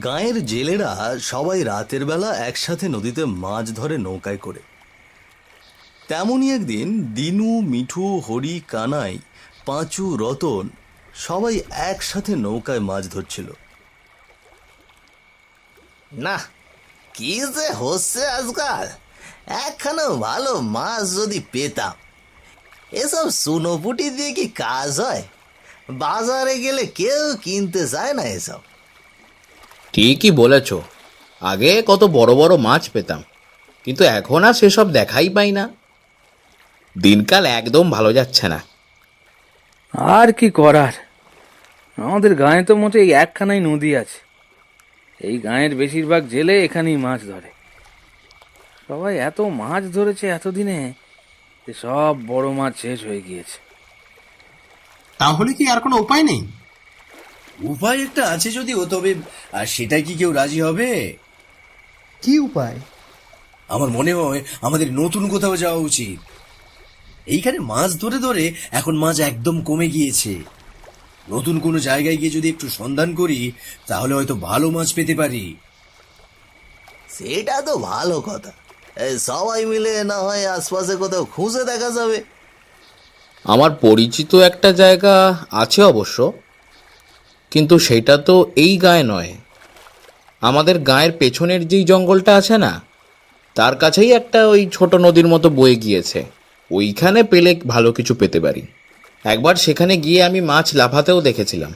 গাঁয়ের জেলেরা সবাই রাতের বেলা একসাথে নদীতে মাছ ধরে নৌকায় করে। তেমনই একদিন দিনু, মিঠু, হরি, কানাই, পাঁচু, রতন সবাই একসাথে নৌকায় মাছ ধরছিল। না, কি যে হচ্ছে আজকাল! একখানা ভালো মাছ যদি পেতাম। এসব সুনোপুটি দিয়ে কি কাজ হয়? বাজারে গেলে কেউ কিনতে চায় না এসব। ঠিকই বলেছ, আগে কত বড় বড় মাছ পেতাম, কিন্তু এখন আর সেসব দেখাই পাই না। দিনকাল একদম ভালো যাচ্ছে না। আর কি করার, আমাদের গাঁয়ে তো মোটে এই একখানাই নদী আছে। এই গাঁয়ের বেশিরভাগ জেলে এখানেই মাছ ধরে। সবাই এত মাছ ধরেছে এতদিনে যে সব বড় মাছ শেষ হয়ে গিয়েছে। তাহলে কি আর কোনো উপায় নেই? উপায় একটা আছে যদিও, তবে আর সেটাই কি কেউ রাজি হবে? কি উপায়? আমার মনে হয় আমাদের নতুন কোথাও যাওয়া উচিত। এইখানে মাছ ধরে ধরে এখন মাছ একদম কমে গিয়েছে। নতুন কোনো জায়গায় গিয়ে যদি একটু সন্ধান করি, তাহলে হয়তো ভালো মাছ পেতে পারি। সেটা তো ভালো কথা। সবাই মিলে না হয় আশপাশে কোথাও খুঁজে দেখা যাবে। আমার পরিচিত একটা জায়গা আছে অবশ্য, কিন্তু সেটা তো এই গায়ে নয়। আমাদের গায়ের পেছনের যেই জঙ্গলটা আছে না, তার কাছেই একটা ওই ছোট নদীর মতো বয়ে গিয়েছে। ওইখানে পেলে ভালো কিছু পেতে পারি। একবার সেখানে গিয়ে আমি মাছ লাফাতেও দেখেছিলাম।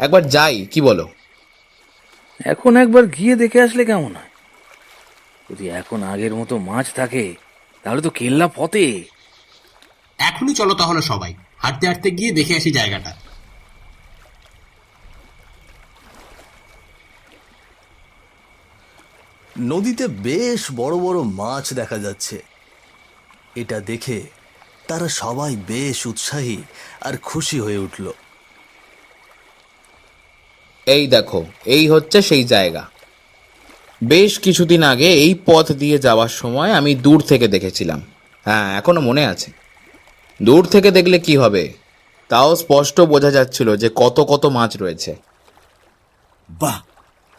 একবার যাই, কি বলো? এখন একবার গিয়ে দেখে আসলে কেমন হয়? যদি এখন আগের মতো মাছ থাকে তাহলে তো কেল্লা ফতে। এখনই চলো তাহলে সবাই হাঁটতে হাঁটতে গিয়ে দেখে আসি জায়গাটা। নদীতে বেশ বড় বড় মাছ দেখা যাচ্ছে। এটা দেখে তারা সবাই বেশ উৎসাহী আর খুশি হয়ে উঠল। এই দেখো, এই হচ্ছে সেই জায়গা। বেশ কিছুদিন আগে এই পথ দিয়ে যাওয়ার সময় আমি দূর থেকে দেখেছিলাম। হ্যাঁ, এখনো মনে আছে। দূর থেকে দেখলে কি হবে, তাও স্পষ্ট বোঝা যাচ্ছিল যে কত কত মাছ রয়েছে। বাহ,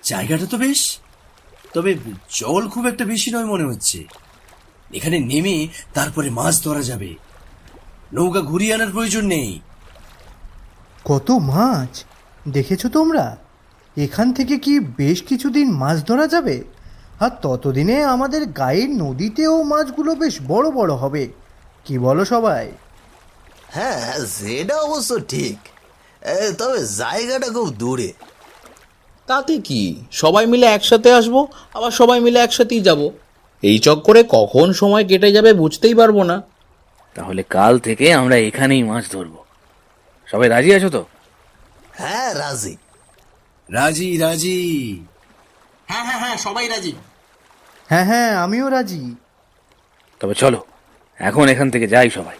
জায়গাটা তো বেশ, তবে জল খুব একটা বেশি নয় মনে হচ্ছে। এখানে নেমে তারপরে মাছ ধরা যাবে। নৌকা ঘুরিয়ে আনার প্রয়োজন নেই। কত মাছ দেখেছো তোমরা? এখান থেকে কি বেশ কিছুদিন মাছ ধরা যাবে? আর ততদিনে আমাদের গায়ের নদীতেও মাছগুলো বেশ বড় বড় হবে। কি বলো সবাই? হ্যাঁ, সেটা অবশ্য ঠিক। তবে জায়গাটা খুব দূরে। তাতে কি, সবাই মিলে একসাথে আসবো, আবার সবাই মিলে একসাথেই যাব। এই চক্করে কখন সময় কেটে যাবে বুঝতেই পারবো না। তাহলে কাল থেকে আমরা এখানেই মাছ ধরবো। সবাই রাজি আছো তো? হ্যাঁ, রাজি। রাজি রাজি। হ্যাঁ হ্যাঁ হ্যাঁ, সবাই রাজি। হ্যাঁ হ্যাঁ, আমিও রাজি। তবে চলো এখন এখান থেকে যাই সবাই,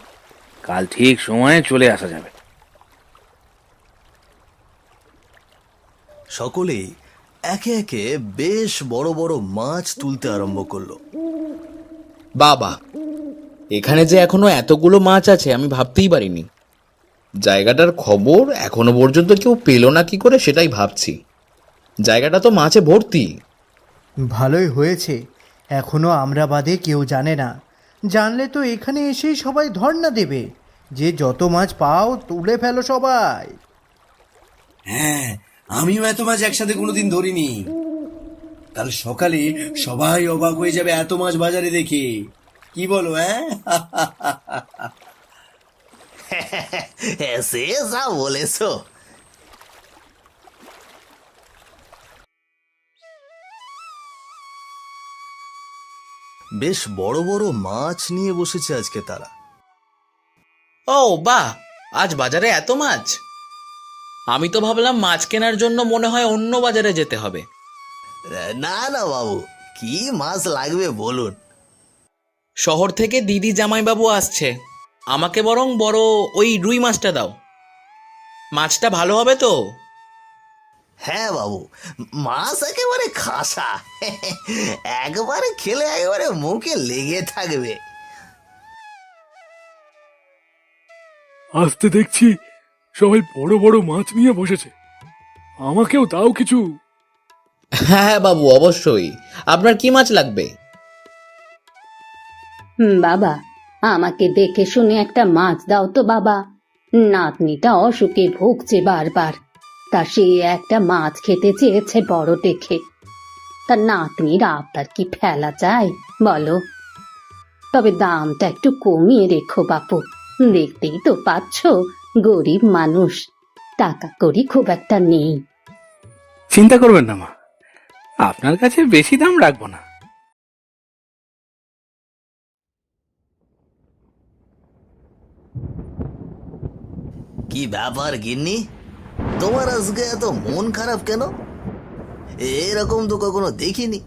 কাল ঠিক সময়ে চলে আসা যাবে। সকলেই একে একে বেশ বড় বড় মাছ তুলতে আরম্ভ করলো। বাবা, এখানে যে এখনো এতগুলো মাছ আছে আমি ভাবতেই পারিনি। জায়গাটার খবর এখনো পর্যন্ত কেউ পেল না কি করে সেটাই ভাবছি। জায়গাটা তো মাছে ভর্তি। ভালোই হয়েছে, এখনো আমরা বাদে কেউ জানে না। জানলে তো এখানে এসেই সবাই ধর্ণা দেবে যে যত মাছ পাও তুলে ফেলো সবাই। হ্যাঁ, আমিও এত মাছ একসাথে কোনোদিন ধরিনি। কাল সকালে সবাই অবাক হয়ে যাবে এত মাছ বাজারে দেখে। কি বলো? সে যা বলেছো। বেশ বড় বড় মাছ নিয়ে বসেছে আজকে তারা। ও বাহ, আজ বাজারে এত মাছ! আমি তো ভাবলাম মাছ কেনার জন্য মনে হয় অন্য বাজারে যেতে হবে। না না বাবু, কি মাছ লাগবে বলুন। শহর থেকে দিদি জামাইবাবু আসছে, আমাকে বরং বড় ওই রুই মাছটা দাও। মাছটা ভালো হবে তো? হ্যাঁ বাবু, মাছ একেবারে খাসা। একবারে খেলে একেবারে মুখে লেগে থাকবে। আসতে দেখছি সবাই বড় বড় মাছ নিয়ে বসেছে। আমাকেও দাও কিছু। হ্যাঁ হ্যাঁ বাবু, অবশ্যই। আপনার কি মাছ লাগবে? বাবা, আমাকে দেখে শুনে একটা মাছ দাও তো বাবা। নাতনিটা অসুখে ভুগছে বারবার, তা সে একটা মাছ খেতে চেয়েছে বড় দেখে। তা নাতনির আবদার কি ফেলা যায় বলো? তবে দামটা একটু কমিয়ে রেখো বাপু। দেখতেই তো পাচ্ছ গরিব মানুষ, টাকা কড়ি খুব একটা নেই। চিন্তা করবেন না মা, আপনার কাছে বেশি দাম রাখবো না। কি ব্যাপার গিন্নি, তোমার আজকে এত মন খারাপ কেন? এরকম তো কখনো দেখিনি।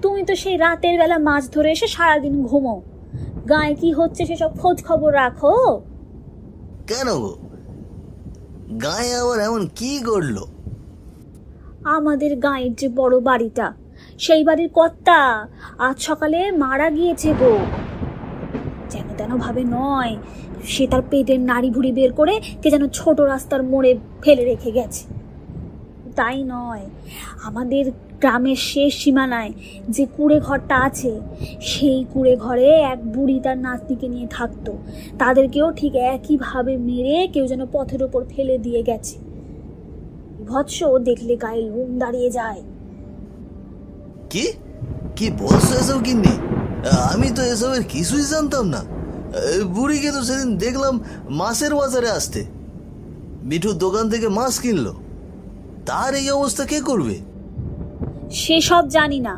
তুমি তো সেই রাতের বেলা মাছ ধরে এসে সারাদিন ঘুমো, গায়ে কি হচ্ছে সেসব খোঁজ খবর রাখো? কেন গো, গায়ে আবার এমন কি করলো? আমাদের গায়ের যে বড় বাড়িটা, সেই বাড়ির কর্তা আজ সকালে মারা গিয়েছে গো। যেন তেন ভাবে নয়, সে তার পেটের নাড়ি ভুড়ি বের করে কে যেন ছোট রাস্তার মোড়ে ফেলে রেখে গেছে। তাই নয়, আমাদের গ্রামের শেষ সীমানায় যে কুঁড়ে ঘরটা আছে, সেই কুঁড়ে ঘরে এক বুড়ি তার নাতনিকে নিয়ে থাকতো। তাদেরকেও ঠিক একইভাবে মেরে কেউ যেন পথের ওপর ফেলে দিয়ে গেছে। বিভৎস দেখলে গায়ে লোম দাঁড়িয়ে যায়। কি কি বলছো এসব গিন্নি? আমি তো এসবের কিছুই জানতাম না। বুড়িকে তো সেদিন দেখলাম মাছের বাজারে আসতে, মিঠুর দোকান থেকে মাছ কিনলো। তার এই অবস্থা কে করবে? সেসব জানি না,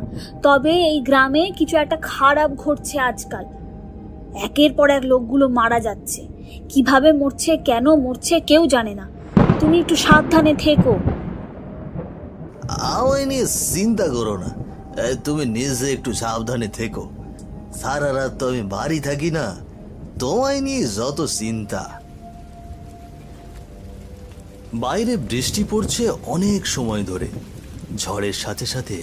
তবে এই গ্রামে কিছু একটা খারাপ ঘটছে আজকাল। একের পর এক লোকগুলো মারা যাচ্ছে, কিভাবে মরছে, কেন মরছে কেউ জানে না। তুমি একটু সাবধানে থেকো। আমায় নিয়ে চিন্তা করো না, তুমি নিজে একটু সাবধানে থেকো। সারা রাত তো আমি বাড়ি থাকি না, তোমায় নিয়ে যত চিন্তা। বাইরে বৃষ্টি পড়ছে অনেক সময় ধরে। ঝড়ের সাথে সাথে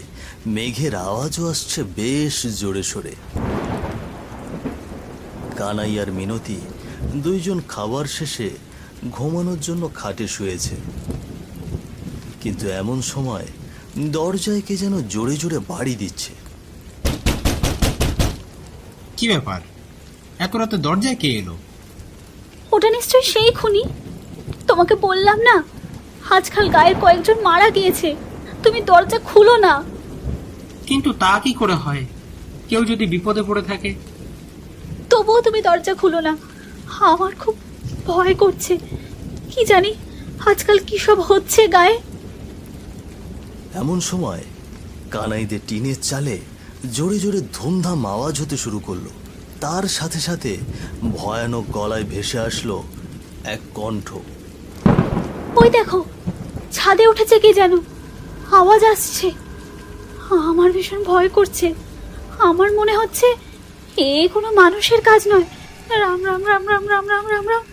মেঘের আওয়াজও আসছে বেশ জোরে সোরে। কানাই আর মিনতি দুইজন খাবার শেষে ঘুমানোর জন্য খাটে শুয়েছে। কিন্তু এমন সময় দরজায় কে যেন জোরে জোরে বাড়ি দিচ্ছে। কি ব্যাপার, এত রাতে দরজায় কে এলো? ওটা নিশ্চয়ই সেই খুনি। তোমাকে বললাম না, আজকাল গায়ের কয়েকজন মারা গিয়েছে, তুমি দরজা খুলো না। কিন্তু তা কি করে হয়? কেউ যদি বিপদে পড়ে থাকে? তবুও তুমি দরজা খুলো না, আমার খুব ভয় করছে। কি জানি আজকাল কি সব হচ্ছে গায়ে। এমন সময় কানাইদের টিনের চালে জোরে জোরে ধুমধাম আওয়াজ হতে শুরু করলো। তার সাথে সাথে ভয়ানক গলায় ভেসে আসলো এক কণ্ঠ। ওই দেখো, ছাদে উঠেছে কে যেন, আওয়াজ আসছে। আমার ভীষণ ভয় করছে। আমার মনে হচ্ছে এ কোনো মানুষের কাজ নয়। রাম রাম রাম রাম রাম রাম রাম রাম।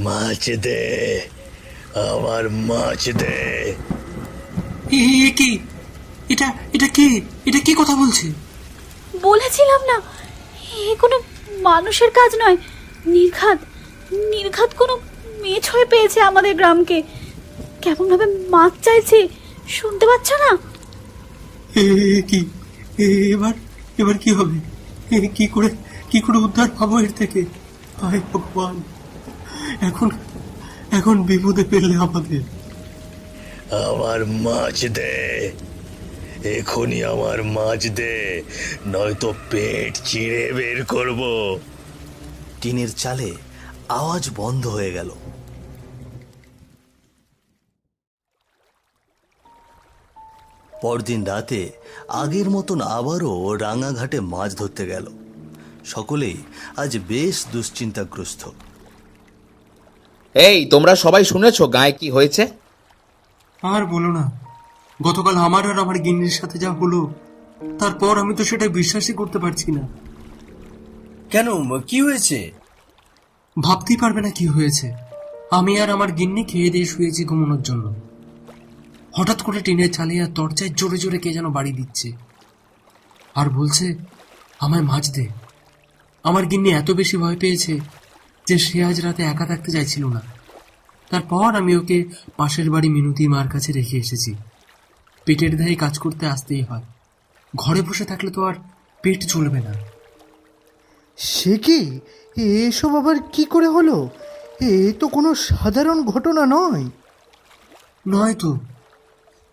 মাছ দে, আমার মাছ দে। কি এটা এটা কি এটা কি কথা বলছে? বলেছিলাম না, এ কোনো মানুষের কাজ নয়। নির্ঘাত নির্ঘাত কোনো মেয়ে হয়ে পেয়েছে আমাদের গ্রামকে। কেমন ভাবে মাছ চাইছে, শুনতে পাচ্ছ না? কি এবার এবার কি হবে? কি করে উদ্ধার পাবো এর থেকে? হায় ভগবান, এখন এখন বিপদে পেলে আমাদের। আমার মাছ দে, এখনই আমার মাছ দে, নয়তো পেট চিড়ে বের করব। টিনের চালে আওয়াজ বন্ধ হয়ে গেল। পরদিন রাতে আগের মতন আবারও রাঙাঘাটে মাছ ধরতে গেল। সকলেই আজ বেশ দুশ্চিন্তাগ্রস্ত। এই, তোমরা সবাই শুনেছো গায়ে কি হয়েছে? আর বলো না, গতকাল আমার আর আমার গিন্নির সাথে যা হলো, তারপর আমি তো সেটা বিশ্বাসই করতে পারছি না। কেন, কি হয়েছে? ভাবতেই পারবে না কি হয়েছে। আমি আর আমার গিন্নি খেয়ে দিয়ে শুয়েছি ঘুমানোর জন্য। হঠাৎ করে টিনের চালিয়ে আর দরজায় জোরে জোরে কে যেন বাড়ি দিচ্ছে। আর বলছে আমায় মাছ দে। আমার গিন্নি এত বেশি ভয় পেয়েছে যে সে আজ রাতে একা থাকতে চাইছিল না। তারপর আমি ওকে পাশের বাড়ি মিনতি মার কাছে রেখে এসেছি। পেটের দায়ে কাজ করতে আসতেই হয়, ঘরে বসে থাকলে তো আর পেট চলবে না। সে কি, এসব আবার কি করে হলো? এ তো কোনো সাধারণ ঘটনা নয়। নয় তো,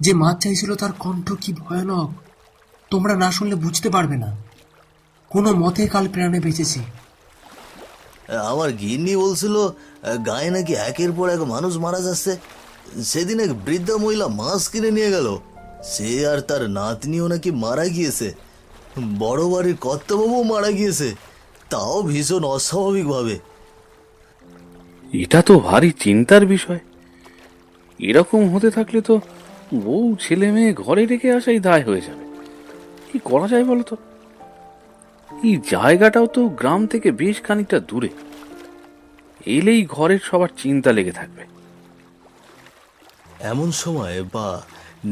যে মাছ চাইছিল তার কণ্ঠ কি ভয়ানক, তোমরা না শুনলে বুঝতে পারবে না। কোনো মতে কাল প্রাণে বেঁচেছি। আমার গিন্নি বলছিল গায়ে নাকি একের পর এক মানুষ মারা যাচ্ছে। সেদিন এক বৃদ্ধা মহিলা মাছ কিনে নিয়ে গেল, সে আর তার নাতনিও নাকি মারা গিয়েছে। বড় বাড়ির কর্তাবাবুও মারা গিয়েছে, তাও ভীষণ অস্বাভাবিকভাবে। এটা তো ভারী চিন্তার বিষয়। এরকম হতে থাকলে তো বউ ছেলে মেয়ে ঘরে রেখে আসাই দায় হয়ে যাবে। কি করা যায় বলো তো? এই জায়গাটাও তো গ্রাম থেকে বেশ খানিকটা দূরে, এলেই ঘরের সবার চিন্তা লেগে থাকবে। এমন সময় বা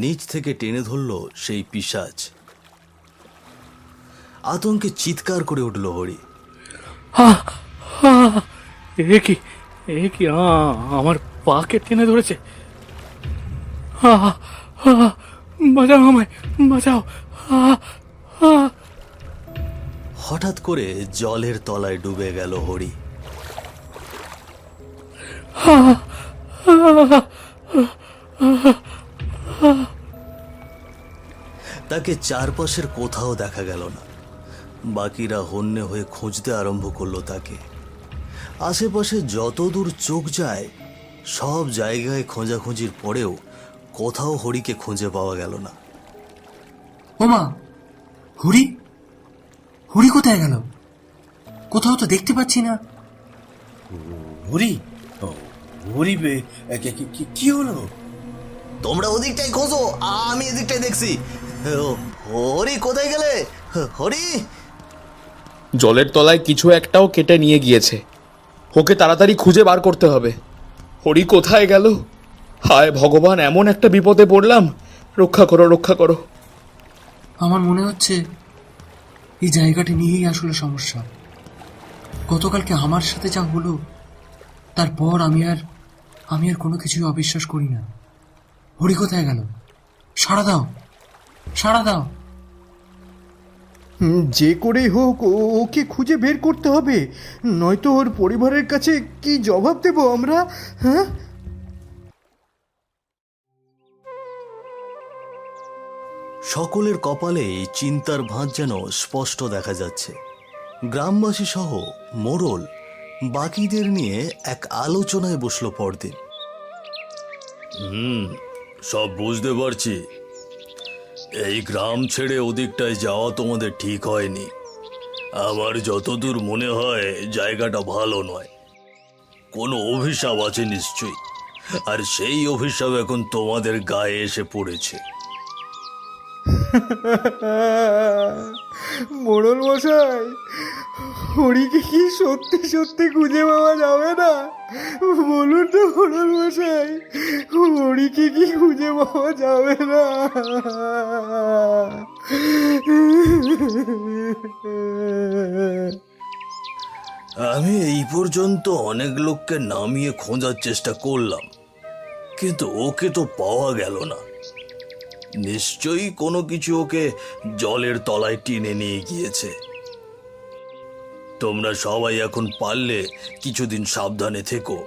নিচ থেকে টেনে ধরল সেই পিশাচ। আতঙ্কে চিৎকার করে উঠল হরি। এ কি আমার পাকে টেনে ধরেছে। বাঁচাও আমায়, বাঁচাও। হঠাৎ করে জলের তলায় ডুবে গেল হরি। তাকে চারপাশের কোথাও দেখা গেল না। বাকিরা হন্যে হয়ে খুঁজতে আরম্ভ করলো তাকে। আশেপাশে যতদূর চোখ যায় সব জায়গায় খোঁজাখুঁজির পরেও কোথাও হরিকে খুঁজে পাওয়া গেল না। ওমা, হরি, হরি কোথায় গেল? কোথাও তো দেখতে পাচ্ছি না। হরি, হরি কি হলো? তোমরা ওদিকটাই খোঁজো, আমি এদিকটাই দেখছি। হরি কোথায় গেলে? হরি! জলের তলায় কিছু একটাও কেটে নিয়ে গিয়েছে, ওকে তাড়াতাড়ি খুঁজে বার করতে হবে। হরি কোথায় গেল? হায় ভগবান, এমন একটা বিপদে পড়লাম, রক্ষা করো, রক্ষা করো। আমার মনে হচ্ছে এই জায়গাটি নিয়েই আসলে সমস্যা। গতকালকে আমার সাথে যা হলো, তারপর আমি আর কোনো কিছুই অবিশ্বাস করি না। হরি কোথায় গেল? সাড়া দাও, সাড়া দাও। যে করেই হোক ওকে খুঁজে বের করতে হবে, নয়তো ওর পরিবারের কাছে কি জবাব দেব আমরা? হ্যাঁ, সকলের কপালেই চিন্তার ভাঁজ যেন স্পষ্ট দেখা যাচ্ছে। গ্রামবাসী সহ মোড়ল বাকিদের নিয়ে এক আলোচনায় বসলো পরদিন। সব বুঝতে পারছি, এই গ্রাম ছেড়ে ওদিকটায় যাওয়া তোমাদের ঠিক হয়নি। আমার যতদূর মনে হয় জায়গাটা ভালো নয়, কোনো অভিশাপ আছে নিশ্চয়ই, আর সেই অভিশাপ এখন তোমাদের গায়ে এসে পড়েছে। মোড়ল মশাই, হরিকে কি সত্যি সত্যি খুঁজে পাওয়া যাবে না? বলুন তো মোড়ল মশাই, হরিকে কি খুঁজে পাওয়া যাবে না? আমি এই পর্যন্ত অনেক লোককে নামিয়ে খোঁজার চেষ্টা করলাম, কিন্তু ওকে তো পাওয়া গেল না। নিশ্চয়ই কোনো কিছু ওকে জলের তলায় টেনে নিয়ে গিয়েছে। তোমরা সবাই এখন পারলে কিছুদিন সাবধানে থেকো।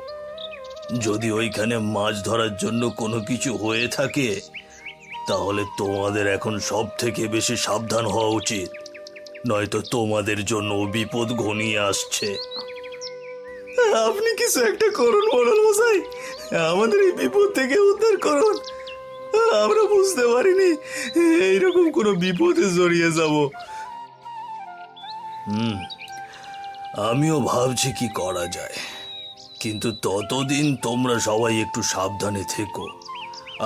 যদি ওইখানে মাছ ধরার জন্য কোনো কিছু হয়ে থাকে, তাহলে তোমাদের এখন সব থেকে বেশি সাবধান হওয়া উচিত, নয়তো তোমাদের জন্য বিপদ ঘনিয়ে আসছে। আপনি কিছু একটা করুন মোড়ল মশাই, আমাদের এই বিপদ থেকে উদ্ধার করুন। আমরা বুঝতে পারিনি এইরকম কোনো বিপদে জড়িয়ে যাব। আমিও ভাবছি কি করা যায়, কিন্তু ততদিন তোমরা সবাই একটু সাবধানে থেকো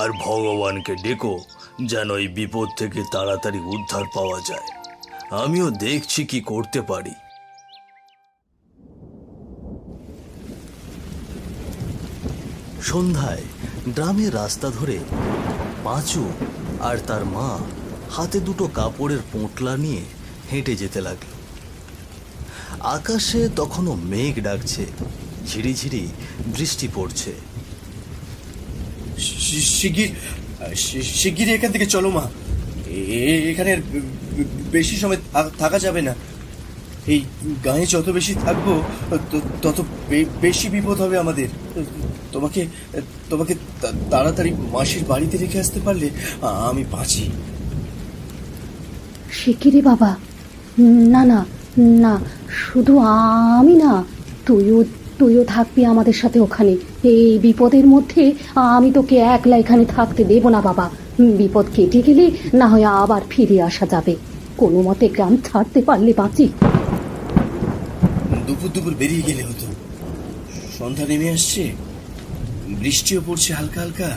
আর ভগবানকে ডেকো যেন এই বিপদ থেকে তাড়াতাড়ি উদ্ধার পাওয়া যায়। আমিও দেখছি কি করতে পারি। সন্ধ্যায় গ্রামের রাস্তা ধরে পাঁচু আর তার মা হাতে দুটো কাপড়ের পোঁটলা নিয়ে হেঁটে যেতে লাগলো। আকাশে তখনও মেঘ ডাকছে, ঝিরিঝিরি বৃষ্টি পড়ছে। শিগগিরই এখান থেকে চলো মা, এখানে আর বেশি সময় থাকা যাবে না। এই গায়ে যত বেশি থাকবো তত বেশি বিপদ হবে আমাদের। তোমাকে তোমাকে তাড়াতাড়ি মাসির বাড়িতে রেখে আসতে পারলে আমি বাঁচি। শিগগিরই বাবা। না না না, শুধু আমি না, তুইও থাকবি আমাদের সাথে ওখানে। এই বিপদের মধ্যে আমি তোকে একলা এখানে থাকতে দেব না বাবা। বিপদ কেটে গেলে না হয় আবার ফিরে আসা যাবে। কোনো মতে গ্রাম ছাড়তে পারলে বাঁচি। দুপুর দুপুর বেরিয়ে গেলে হতো। সন্ধ্যা নেমে আসছে, বৃষ্টিও পড়ছে হালকা হালকা।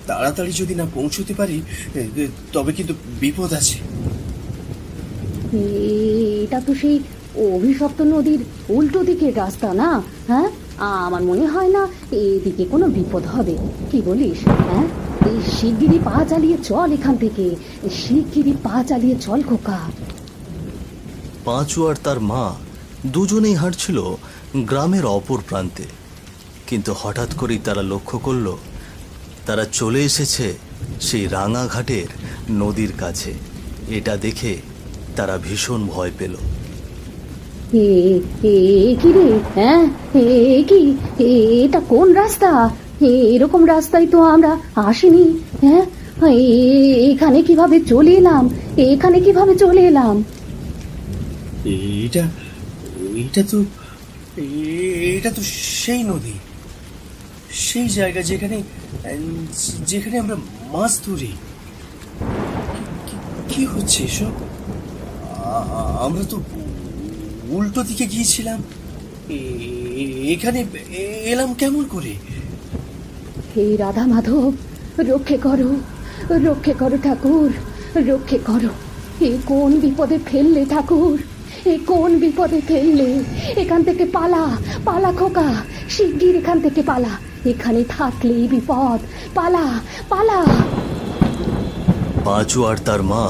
তাড়াতাড়ি যদি না পৌঁছতে পারি তবে কিন্তু বিপদ আছে। এটা তো সেই অভিশপ্ত নদীর উল্টো দিকের রাস্তা না? হ্যাঁ, আমার মনে হয় না এদিকে কোনো বিপদ হবে। কি বলিস? হ্যাঁ, এই শিগগিরই পা চালিয়ে চল এখান থেকে, শিগগিরই পা চালিয়ে চল খোকা। পাঁচু আর তার মা দুজনেই হাঁটছিল গ্রামের অপর প্রান্তে, কিন্তু হঠাৎ করেই তারা লক্ষ্য করল তারা চলে এসেছে সেই রাঙাঘাটের নদীর কাছে। এটা দেখে তারা ভীষণ ভয় পেল। কি রে? হ্যাঁ, কি এটা কোন রাস্তা? এরকম রাস্তায় তো আমরা আসিনি। হ্যাঁ, এখানে কিভাবে চলে এলাম? এখানে কিভাবে চলে এলাম? এটা তো সেই নদী, সেই জায়গা যেখানে যেখানে আমরা মাছ ধরি। কি হচ্ছে এসব? আমরা তো উল্টো দিকে গিয়েছিলাম, এখানে এলাম কেমন করে? হে রাধা মাধব, রক্ষে করো, রক্ষে করো ঠাকুর, রক্ষে করো। এ কোন বিপদে ফেললে ঠাকুর, এ কোন বিপদে ফেললে? এখান থেকে পালা, পালা খোকা, শিগগির এখান থেকে পালা। এখানে থাকলেই বিপদ। পালা, পালা। পাঁচু আর তার মা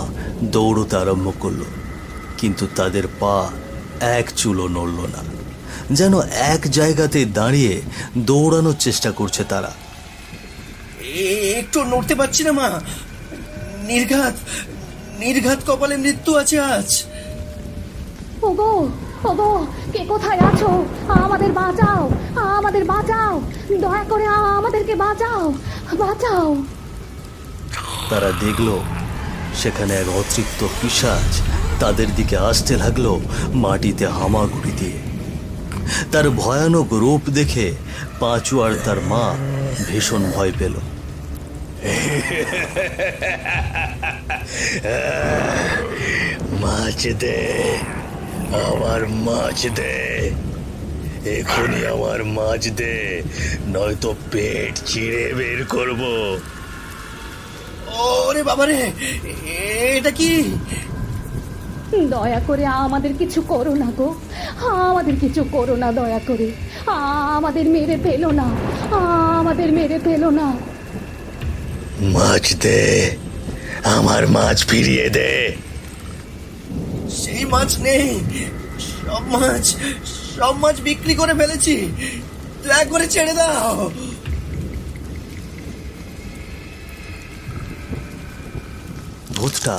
দৌড়তে আরম্ভ করলো, কিন্তু তাদের পা এক চুলও নড়ল না, যেন এক জায়গাতে দাঁড়িয়ে দৌড়ানোর চেষ্টা করছে তারা। একটু নড়তে পারছি না মা, নির্ঘাত নির্ঘাত কপালে মৃত্যু আছে আজ। ওগো, ওগো, কে কোথায় আছো? আমাদের বাঁচাও, আমাদের বাঁচাও, দয়া করে আমাদেরকে বাঁচাও, বাঁচাও। তারা দেখল সেখানে এক অতৃপ্ত পিশাচ তাদের দিকে আসতে লাগলো মাটিতে হামাগুড়ি দিয়ে। তার ভয়ানক রূপ দেখে পাঁচু আর তার মা ভীষণ ভয় পেল। মাছ দে, আমার মাছ দে, এখনই আমার মাছ দে, নয়তো পেট চিড়ে বের করব। ওরে বাবারে, এটা কি? দয়া করে আমাদের কিছু করো না গো, আমাদের কিছু করো না, দয়া করে আমাদের মেরে ফেলো না, আমাদের মেরে ফেলো না। মাছ দে, আমার মাছ ফিরিয়ে দে। সেই মাছ নেই, সব মাছ বিক্রি করে ফেলেছি, দয়া করে ছেড়ে দাও। ভূতটা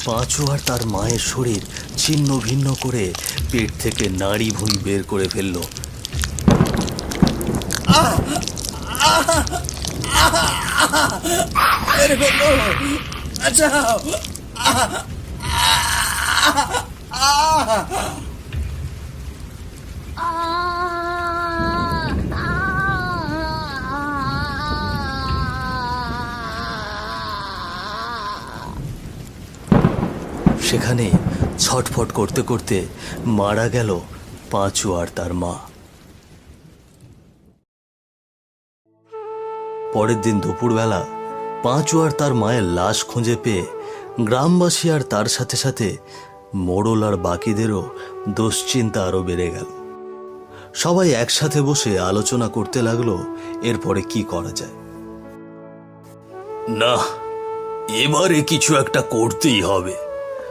পাঁচু আর তার মায়ের শরীর ছিন্ন ভিন্ন করে পেট থেকে নাড়ি ভুঁড়ি বের করে ফেলল। সেখানে ছটফট করতে করতে মারা গেল পাঁচু আর তার মা। পরের দিন দুপুরবেলা পাঁচু আর তার মায়ের লাশ খুঁজে পেয়ে গ্রামবাসী আর তার সাথে সাথে মোড়ল আর বাকিদেরও দুশ্চিন্তা আরো বেড়ে গেল। সবাই একসাথে বসে আলোচনা করতে লাগলো এরপরে কি করা যায়। না, এবারে কিছু একটা করতেই হবে।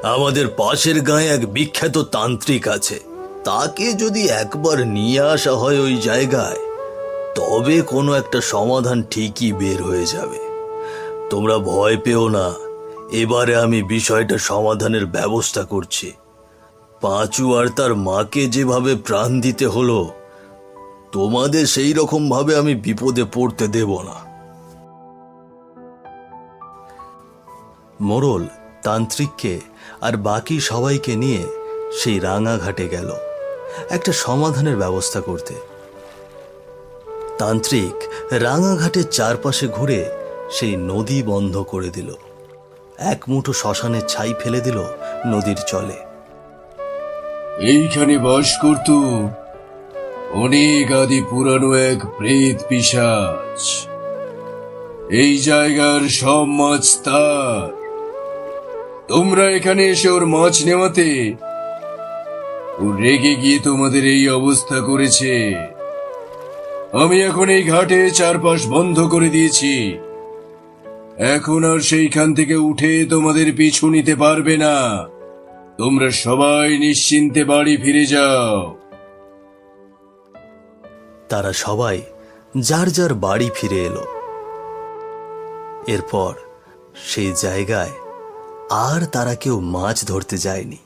আমাদের পাশের গাঁয়ে এক বিখ্যাত তান্ত্রিক আছে, তাকে যদি একবার নিয়ে আসা হয় ওই জায়গায়, তবে কোনো একটা সমাধান ঠিকই বের হয়ে যাবে। তোমরা ভয় পেও না, এবারে আমি বিষয়টা সমাধানের ব্যবস্থা করছি। পাঁচু আর তার মাকে যেভাবে প্রাণ দিতে হলো, তোমাদের সেই রকম ভাবে আমি বিপদে পড়তে দেব না। মোড়ল তান্ত্রিককে আর বাকি সবাইকে নিয়ে সেই রাঙাঘাটে গেল একটা সমাধানের ব্যবস্থা করতে। তান্ত্রিক রাঙাঘাটের চারপাশে ঘুরে সেই নদী বন্ধ করে দিল, এক মুঠো শ্মশানের ছাই ফেলে দিল নদীর জলে। এইখানে বাস করত অনেক আদি পুরানো এক প্রেত পিশাচ। এই জায়গার সব মাছ তার। তোমরা এখানে এসে ওর মাছ নেওয়াতে ও রেগে গিয়ে তোমাদের এই অবস্থা করেছে। আমি এখন এই ঘাটে চারপাশ বন্ধ করে দিয়েছি। এখন আর সেইখান থেকে উঠে তোমাদের পিছু নিতে পারবে না। তোমরা সবাই নিশ্চিন্তে বাড়ি ফিরে যাও। তারা সবাই যার যার বাড়ি ফিরে এলো। এরপর সেই জায়গায় আর তারা কেউ মাছ ধরতে যায়নি।